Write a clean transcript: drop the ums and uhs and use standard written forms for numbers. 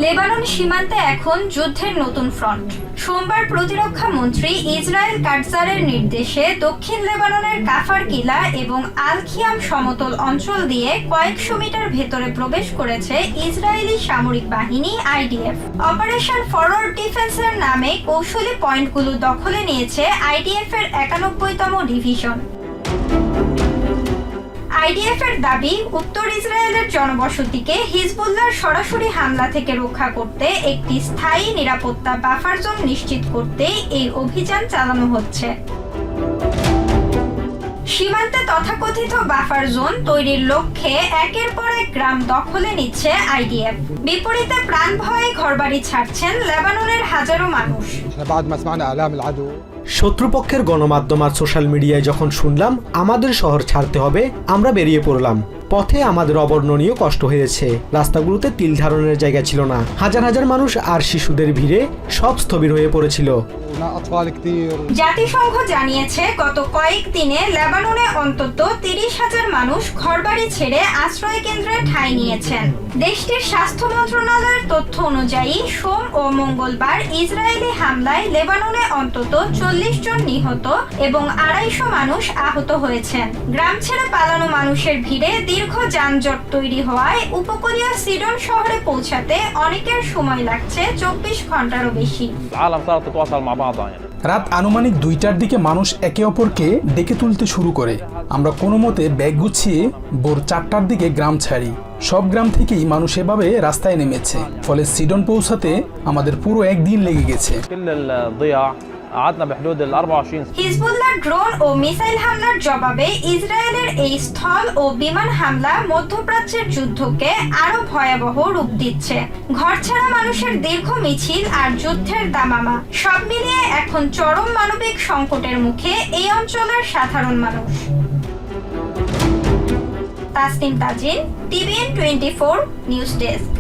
Lebanon সীমান্তে এখন যুদ্ধের নতুন ফ্রন্ট। সোমবার প্রতিরক্ষা মন্ত্রী ইসরায়েল কাটজারের নির্দেশে দক্ষিণ লেবাননের কাফার কিলা এবং আল খিয়াম সমতল অঞ্চল দিয়ে কয়েকশো মিটার ভেতরে প্রবেশ করেছে ইসরায়েলি সামরিক বাহিনী আইডিএফ। অপারেশন ফরওয়ার্ড ডিফেন্সের নামে কৌশলী পয়েন্টগুলো দখলে নিয়েছে আইডিএফ এর 91তম ডিভিশন। আইডিএফ এর দাবি, উত্তর ইসরায়েলের জনবসতিকে হিজবুল্লাহর সরাসরি হামলা থেকে রক্ষা করতে একটি স্থায়ী নিরাপত্তা বাফার জোন নিশ্চিত করতেই এই অভিযান চালানো হচ্ছে। সীমান্তে তথাকথিত বাফার জোন তৈরির লক্ষ্যে একের পর এক গ্রাম দখলে নিচ্ছে আইডিএফ। বিপরীতে প্রাণ ভয়ে ঘরবাড়ি ছাড়ছেন লেবাননের হাজারো মানুষ। শত্রুপক্ষের গণমাধ্যম আর সোশ্যাল মিডিয়ায় যখন শুনলাম আমাদের শহর ছাড়তে হবে, আমরা বেরিয়ে পড়লাম। পথে আমাদের অবর্ণনীয় কষ্ট হয়েছে। রাস্তাগুলোতে তিল ধারণের জায়গা ছিল না। হাজার হাজার মানুষ আর শিশুদের ভিড়ে সব স্থবির হয়ে পড়েছিল। জাতিসংঘ জানিয়েছে গত কয়েকদিনে লেবাননে অন্তত 30,000 মানুষ ঘরবাড়ি ছেড়ে আশ্রয় কেন্দ্রে ঠাঁই নিয়েছেন। দেশটির স্বাস্থ্য মন্ত্রণালয়ের তথ্য অনুযায়ী সোম ও মঙ্গলবার ইসরায়েলি হামলায় লেবাননে অন্তত 40 জন নিহত এবং 250 মানুষ আহত হয়েছেন। গ্রাম ছেড়ে পালানো মানুষের ভিড়ে দীর্ঘ যানজট তৈরি হওয়ায় উপকূলীয় সিডন শহরে পৌঁছাতে অনেকের সময় লাগছে 24 ঘন্টারও বেশি। রাত আনুমানিক 2টার দিকে মানুষ একে অপরকে ডেকে তুলতে শুরু করে। আমরা কোনো মতে ব্যাগ গুছিয়ে ভোর 4টার দিকে গ্রাম ছাড়ি। সব গ্রাম থেকেই মানুষ এভাবে রাস্তায় নেমেছে, ফলে সিডন পৌঁছাতে আমাদের পুরো একদিন লেগে গেছে। হিজবুল্লাহর ড্রোন ও মিসাইল হামলার জবাবে ইসরায়েলের এই স্থল ও বিমান হামলা মধ্যপ্রাচ্যের যুদ্ধকে আরো ভয়াবহ রূপ দিচ্ছে। ঘরছাড়া মানুষের দীর্ঘ মিছিল আর যুদ্ধের দামামা সব মিলিয়ে এখন চরম মানবিক সংকটের মুখে এই অঞ্চলের সাধারণ মানুষ। Tasnim Tajin, TVN 24 news desk.